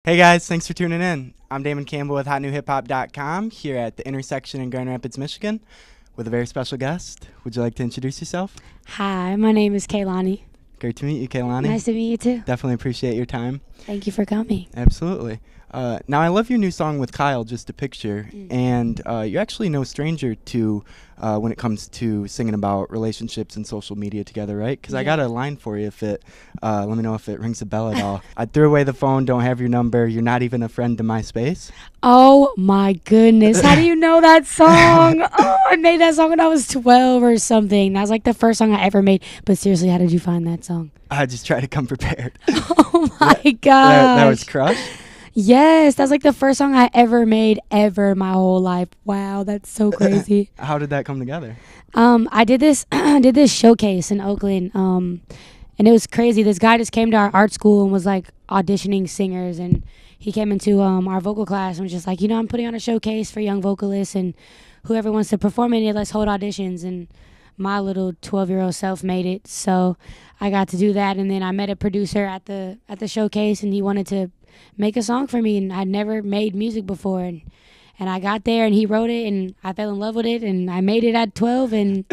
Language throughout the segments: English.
Hey guys, thanks for tuning in. I'm Damon Campbell with HotNewHipHop.com here at the intersection in Grand Rapids, Michigan with a very special guest. Would you like to introduce yourself? Hi, my name is Kehlani. Great to meet you, Kehlani. Nice to meet you too. Definitely appreciate your time. Thank you for coming. Absolutely. Now, I love your new song with Kyle, Just a Picture, and you're actually no stranger to when it comes to singing about relationships and social media together, right? Because I got a line for you if it, let me know if it rings a bell at all. I threw away the phone, don't have your number, you're not even a friend to MySpace. Oh my goodness, how do you know that song? Oh, I made that song when I was 12 or something. That was like the first song I ever made. But seriously, how did you find that song? I just try to come prepared. Oh my gosh. That was Crush? Yes, that's like the first song I ever made ever my whole life. Wow, that's so crazy. How did that come together? I did this showcase in Oakland, and it was crazy. This guy just came to our art school and was like auditioning singers, and he came into our vocal class and was just like, I'm putting on a showcase for young vocalists, and whoever wants to perform in it, let's hold auditions. And my little 12-year-old self made it, so I got to do that. And then I met a producer at the showcase, and he wanted to make a song for me, and I'd never made music before, and I got there and he wrote it and I fell in love with it and I made it at 12, and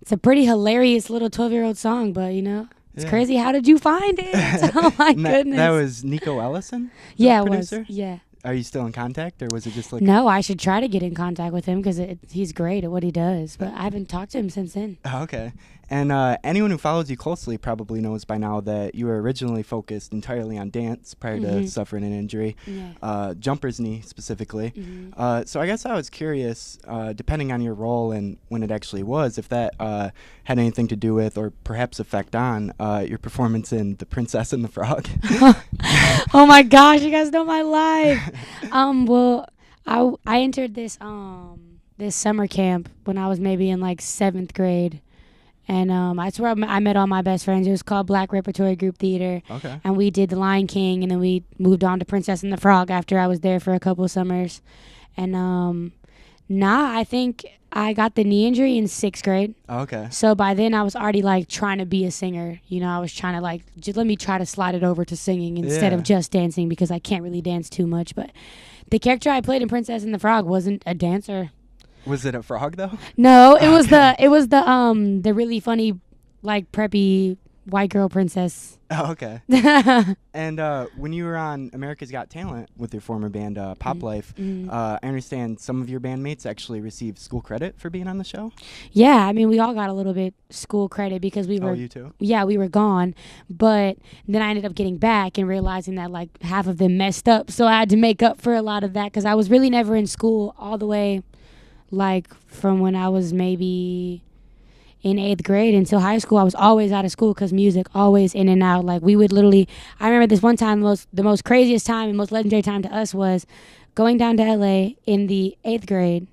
it's a pretty hilarious little 12-year-old song, but it's crazy. How did you find it? Oh my goodness. That was Nico Ellison? Yeah, it producer? was. Yeah. Are you still in contact, or was it just like... No, I should try to get in contact with him because he's great at what he does, but I haven't talked to him since then. Oh, okay. And anyone who follows you closely probably knows by now that you were originally focused entirely on dance prior to suffering an injury, jumper's knee specifically. So I guess I was curious, depending on your role and when it actually was, if that had anything to do with or perhaps effect on your performance in The Princess and the Frog. Oh my gosh, you guys know my life. Well, I entered this summer camp when I was maybe in like 7th grade. And that's where I met all my best friends. It was called Black Repertory Group Theater. Okay. And we did The Lion King, and then we moved on to Princess and the Frog after I was there for a couple of summers. And I think I got the knee injury in 6th grade. Okay. So by then I was already like trying to be a singer. I was trying to like, just let me try to slide it over to singing instead of just dancing, because I can't really dance too much. But the character I played in Princess and the Frog wasn't a dancer. Was it a frog though? No, it was the really funny, like, preppy white girl princess. Oh, okay. And when you were on America's Got Talent with your former band, Pop Life, I understand some of your bandmates actually received school credit for being on the show? Yeah, I mean, we all got a little bit school credit because we were... Oh, you too? Yeah, we were gone. But then I ended up getting back and realizing that, like, half of them messed up. So I had to make up for a lot of that because I was really never in school all the way, like, from when I was maybe in 8th grade until high school. I was always out of school because music, always in and out. Like, we would literally, I remember this one time, the most craziest time and most legendary time to us was going down to LA in the 8th grade,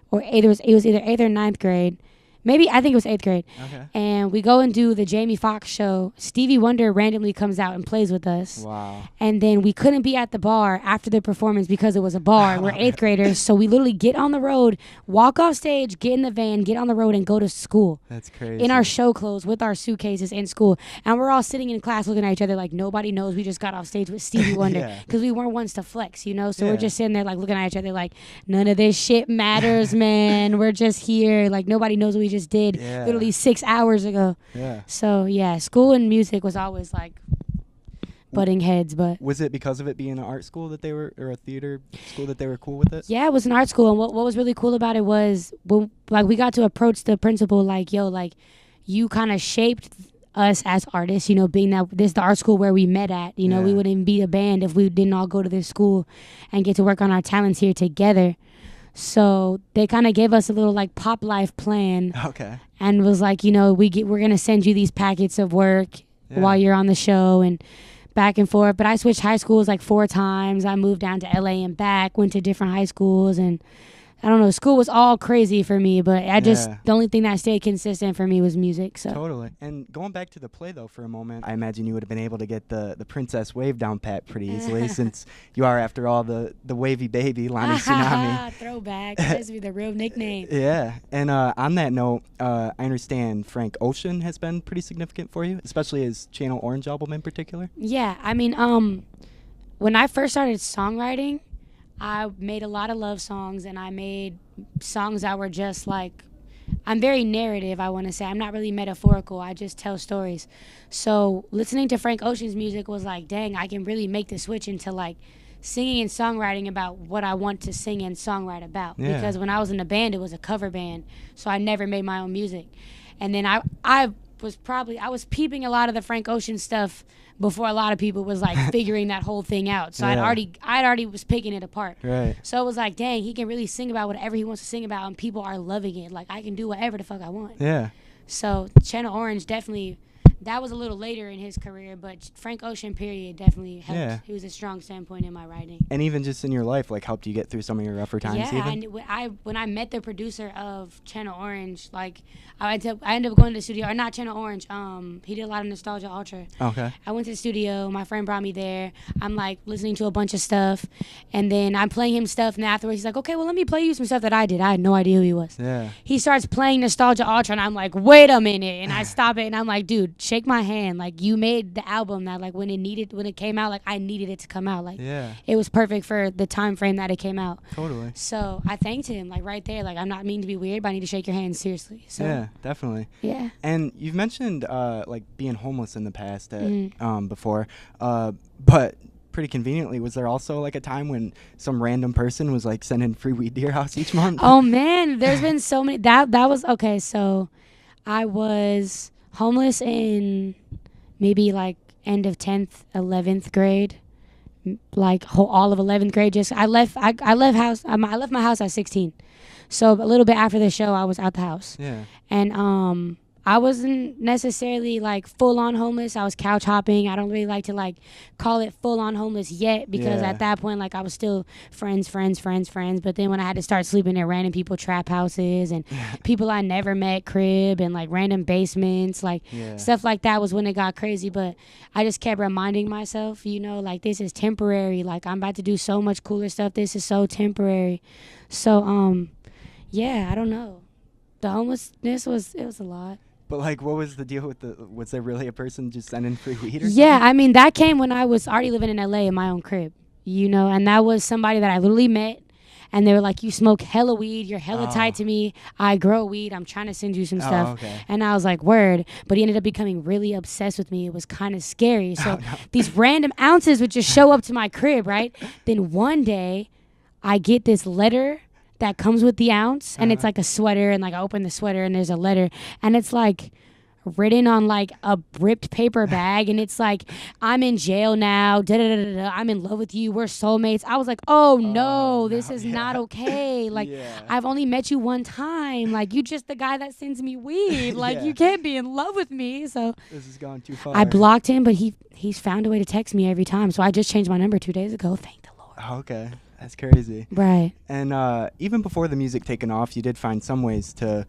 or it was either 8th or 9th grade. Maybe, I think it was 8th grade. Okay. And we go and do the Jamie Foxx show. Stevie Wonder randomly comes out and plays with us. Wow. And then we couldn't be at the bar after the performance because it was a bar. We're 8th graders. So we literally get on the road, walk off stage, get in the van, get on the road, and go to school. That's crazy. In our show clothes with our suitcases in school. And we're all sitting in class looking at each other like nobody knows we just got off stage with Stevie Wonder. Because we weren't ones to flex, So we're just sitting there like looking at each other like, none of this shit matters, man. We're just here. Like, nobody knows what we just did. Literally 6 hours ago. Yeah. So yeah, school and music was always like butting heads. But was it because of it being an art school that they were, or a theater school, that they were cool with it? Yeah, it was an art school, and what was really cool about it was, we got to approach the principal like, yo, like, you kind of shaped us as artists, being that this is the art school where we met at. We wouldn't be a band if we didn't all go to this school and get to work on our talents here together. So they kind of gave us a little like Pop Life plan. Okay. And was like, we're gonna send you these packets of work while you're on the show, and back and forth. But I switched high schools like 4 times. I moved down to LA and back, went to different high schools, and I don't know, school was all crazy for me, but the only thing that stayed consistent for me was music. So totally. And going back to the play though for a moment, I imagine you would have been able to get the princess wave down pat pretty easily since you are, after all, the wavy baby, Lani Tsunami. Throwback. That has to be the real nickname. Yeah. And on that note, I understand Frank Ocean has been pretty significant for you, especially his Channel Orange album in particular. Yeah, I mean, when I first started songwriting, I made a lot of love songs, and I made songs that were just like, I'm very narrative, I want to say. I'm not really metaphorical. I just tell stories. So listening to Frank Ocean's music was like, dang, I can really make the switch into like singing and songwriting about what I want to sing and songwrite about. Yeah. Because when I was in a band, it was a cover band, so I never made my own music. And then I was peeping a lot of the Frank Ocean stuff before a lot of people was like figuring that whole thing out. So yeah. I'd already was picking it apart. Right. So it was like, dang, he can really sing about whatever he wants to sing about, and people are loving it. Like, I can do whatever the fuck I want. Yeah. So Channel Orange definitely, that was a little later in his career, but Frank Ocean period definitely helped. Yeah. He was a strong standpoint in my writing. And even just in your life, like, helped you get through some of your rougher times. Yeah, when I met the producer of Channel Orange, like, I ended up going to the studio, or not Channel Orange, he did a lot of Nostalgia Ultra. Okay. I went to the studio, my friend brought me there, I'm like listening to a bunch of stuff, and then I'm playing him stuff, and afterwards he's like, okay, well, let me play you some stuff that I did. I had no idea who he was. Yeah. He starts playing Nostalgia Ultra, and I'm like, wait a minute, and I stop it, and I'm like, dude, shake my hand. Like, you made the album that, like, when it came out, like, I needed it to come out. Like, yeah. It was perfect for the time frame that it came out. Totally. So I thanked him, like, right there. Like, I'm not meaning to be weird, but I need to shake your hand seriously. So yeah, definitely. Yeah. And you've mentioned like being homeless in the past before, but pretty conveniently, was there also like a time when some random person was like sending free weed to your house each month? Oh man, there's been so many. That was okay. So I was homeless in maybe like end of 10th, 11th grade, like all of 11th grade. Just I left my house at 16. So a little bit after the show, I was out the house. Yeah. And I wasn't necessarily like full on homeless. I was couch hopping. I don't really like to like call it full on homeless yet, because at that point, like, I was still friends. But then when I had to start sleeping at random people trap houses and people I never met crib and like random basements, like stuff like that was when it got crazy. But I just kept reminding myself, you know, like, this is temporary. Like, I'm about to do so much cooler stuff. This is so temporary. So yeah, I don't know. The homelessness was a lot. But, like, what was the deal with was there really a person just sending free weed or Yeah, something? I mean, that came when I was already living in LA in my own crib, you know, and that was somebody that I literally met, and they were like, you smoke hella weed, you're hella tied to me, I grow weed, I'm trying to send you some stuff. Okay. And I was like, word. But he ended up becoming really obsessed with me. It was kind of scary. So these random ounces would just show up to my crib, right? Then one day, I get this letter that comes with the ounce, and it's like a sweater, and like I open the sweater and there's a letter, and it's like written on like a ripped paper bag, and it's like, I'm in jail now, I'm in love with you, we're soulmates. I was like, oh no, this is not okay. Like, I've only met you one time, like, you just the guy that sends me weed, like, you can't be in love with me. So this has gone too far. I blocked him, but he's found a way to text me every time. So I just changed my number 2 days ago. Thank the Lord. Okay. That's crazy. Right. And even before the music taken off, you did find some ways to,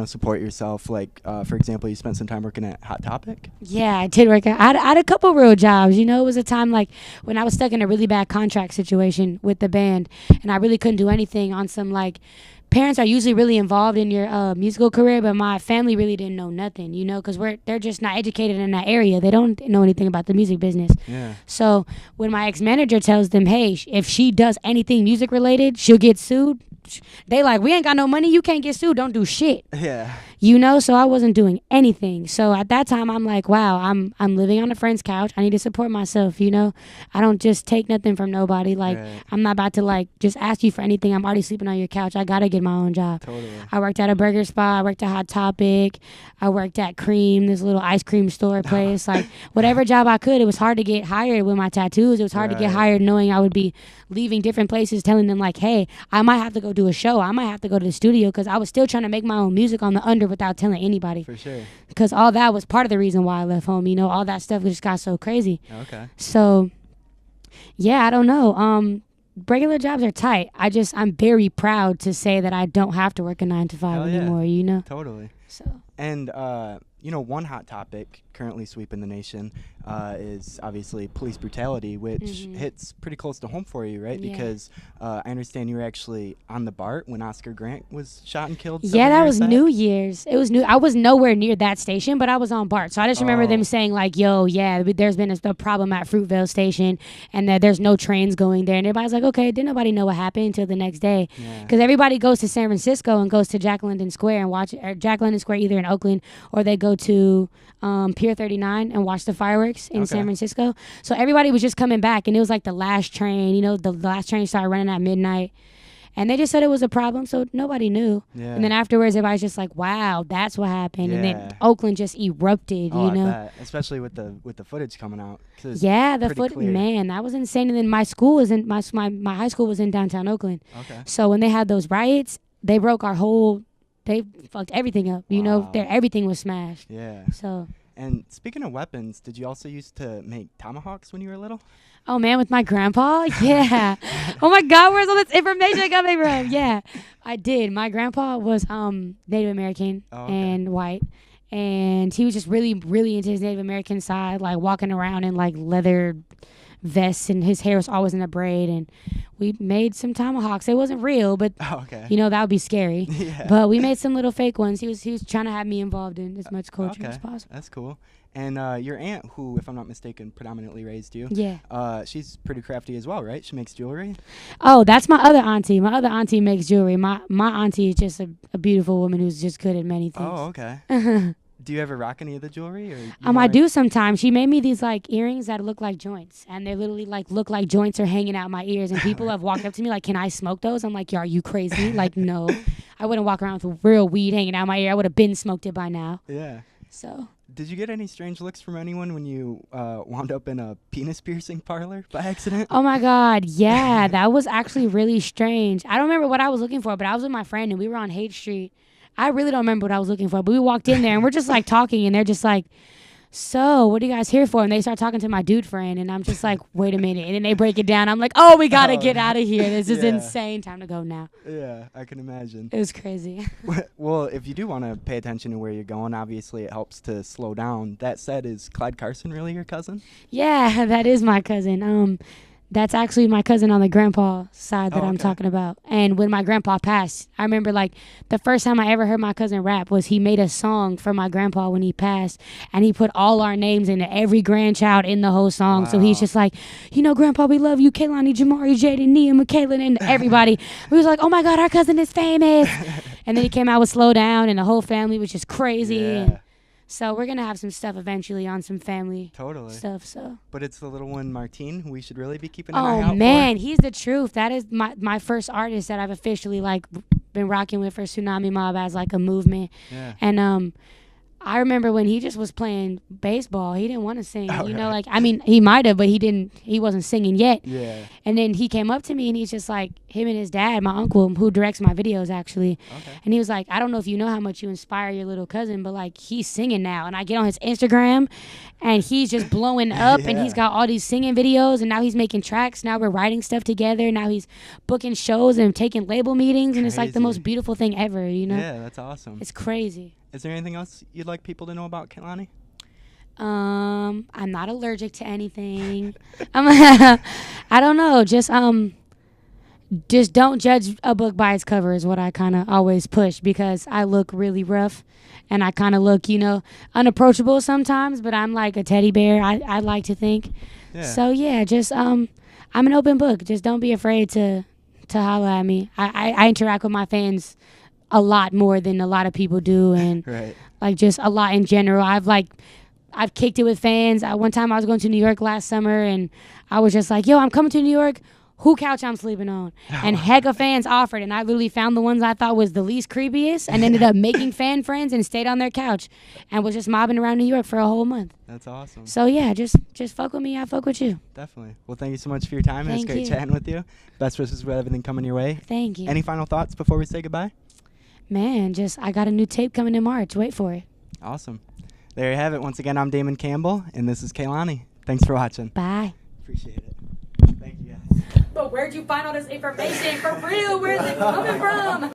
support yourself. Like, for example, you spent some time working at Hot Topic. Yeah, I did work. I had a couple real jobs. You know, it was a time like when I was stuck in a really bad contract situation with the band, and I really couldn't do anything on some like. Parents are usually really involved in your musical career, but my family really didn't know nothing, you know, because they're just not educated in that area. They don't know anything about the music business. Yeah. So when my ex-manager tells them, hey, if she does anything music related, she'll get sued, they like, we ain't got no money, you can't get sued, don't do shit. Yeah. You know, so I wasn't doing anything. So at that time, I'm like, wow, I'm living on a friend's couch. I need to support myself, you know. I don't just take nothing from nobody. Like, I'm not about to, like, just ask you for anything. I'm already sleeping on your couch. I got to get my own job. Totally. I worked at a burger spot. I worked at Hot Topic. I worked at Cream, this little ice cream store place. Like, whatever job I could. It was hard to get hired with my tattoos. It was hard to get hired knowing I would be leaving different places, telling them, like, hey, I might have to go do a show. I might have to go to the studio, because I was still trying to make my own music on the under without telling anybody. For sure. Because all that was part of the reason why I left home. You know, all that stuff just got so crazy. Okay. So, yeah, I don't know. Regular jobs are tight. I'm very proud to say that I don't have to work a 9 to 5 anymore, you know? Totally. So. And, one hot topic currently sweeping the nation is obviously police brutality, which hits pretty close to home for you, right? Yeah. Because I understand you were actually on the BART when Oscar Grant was shot and killed. Yeah, that was New Year's. It was new. I was nowhere near that station, but I was on BART. So I just remember them saying, like, yo, yeah, there's been a problem at Fruitvale Station and that there's no trains going there. And everybody's like, okay, didn't nobody know what happened until the next day. Because everybody goes to San Francisco and goes to Jack London Square and watch it, or Jack London Square either in Oakland or they go to Pier 39 and watch the fireworks in San Francisco. So everybody was just coming back, and it was like the last train. The last train started running at midnight. And they just said it was a problem, so nobody knew. Yeah. And then afterwards, everybody's just like, wow, that's what happened. Yeah. And then Oakland just erupted, I bet. Especially with the footage coming out. Yeah, the footage, man, that was insane. And then my school was in, my high school was in downtown Oakland. Okay. So when they had those riots, they broke they fucked everything up. Everything was smashed. Yeah. So. And speaking of weapons, did you also used to make tomahawks when you were little? Oh, man, with my grandpa? Yeah. Oh, my God, where's all this information coming from? Yeah, I did. My grandpa was Native American and white. And he was just really, really into his Native American side, like walking around in, like, leather vests, and his hair was always in a braid. And we made some tomahawks. It wasn't real, but, that would be scary. Yeah. But we made some little fake ones. He was trying to have me involved in as much culture as possible. That's cool. And your aunt, who, if I'm not mistaken, predominantly raised you, she's pretty crafty as well, right? She makes jewelry? Oh, that's my other auntie. My other auntie makes jewelry. My auntie is just a beautiful woman who's just good at many things. Oh, okay. Do you ever rock any of the jewelry? I do sometimes. She made me these like earrings that look like joints, and they literally like look like joints are hanging out my ears. And people have walked up to me like, "Can I smoke those?" I'm like, "Are you crazy?" Like, no, I wouldn't walk around with real weed hanging out my ear. I would have been smoked it by now. Yeah. So. Did you get any strange looks from anyone when you wound up in a penis piercing parlor by accident? Oh, my God. Yeah, that was actually really strange. I don't remember what I was looking for, but I was with my friend, and we were on Haight Street. I really don't remember what I was looking for, but we walked in there, and we're just, like, talking, and they're just like, so what are you guys here for? And they start talking to my dude friend, and I'm just like, wait a minute. And then they break it down. I'm like, oh, we got to get out of here. This is insane. Time to go now. Yeah, I can imagine. It was crazy. Well, if you do want to pay attention to where you're going, obviously it helps to slow down. That said, is Clyde Carson really your cousin? Yeah, that is my cousin. That's actually my cousin on the grandpa side that I'm talking about. And when my grandpa passed, I remember like the first time I ever heard my cousin rap was he made a song for my grandpa when he passed, and he put all our names in every grandchild in the whole song. Wow. So he's just like, Grandpa, we love you, Kehlani, Jamari, Jaden, Nia, Michaela, and everybody. We was like, oh my God, our cousin is famous. And then he came out with Slow Down, and the whole family was just crazy. Yeah. And so we're going to have some stuff eventually on some family stuff. So. But it's the little one, Martine, who we should really be keeping an eye out for. Oh, man, he's the truth. That is my first artist that I've officially, like, been rocking with for Tsunami Mob as, like, a movement. Yeah. And I remember when he just was playing baseball, he didn't want to sing. Like, I mean, he might have, but he wasn't singing yet. Yeah. And then he came up to me, and he's just like, him and his dad, my uncle, who directs my videos, actually. Okay. And he was like, I don't know if you know how much you inspire your little cousin, but, like, he's singing now. And I get on his Instagram, and he's just blowing up, and he's got all these singing videos, and now he's making tracks. Now we're writing stuff together. Now he's booking shows and taking label meetings, and it's, like, the most beautiful thing ever, Yeah, that's awesome. It's crazy. Is there anything else you'd like people to know about Kehlani? I'm not allergic to anything. I don't know. Just don't judge a book by its cover is what I kind of always push, because I look really rough, and I kind of look, unapproachable sometimes, but I'm like a teddy bear, I like to think. Yeah. So, yeah, just I'm an open book. Just don't be afraid to holler at me. I interact with my fans a lot more than a lot of people do, and like just a lot in general. I've kicked it with fans. One time I was going to New York last summer, and I was just like, yo, I'm coming to New York. Who couch I'm sleeping on? And heck of fans offered, and I literally found the ones I thought was the least creepiest, and ended up making fan friends and stayed on their couch, and was just mobbing around New York for a whole month. That's awesome. So yeah, just fuck with me. I fuck with you. Definitely. Well, thank you so much for your time. It was great chatting with you. Best wishes with everything coming your way. Thank you. Any final thoughts before we say goodbye? Man, I got a new tape coming in March. Wait for it. Awesome. There you have it. Once again, I'm Damon Campbell, and this is Kehlani. Thanks for watching. Bye. Appreciate it. Thank you, guys. But where'd you find all this information? For real, where's it coming from?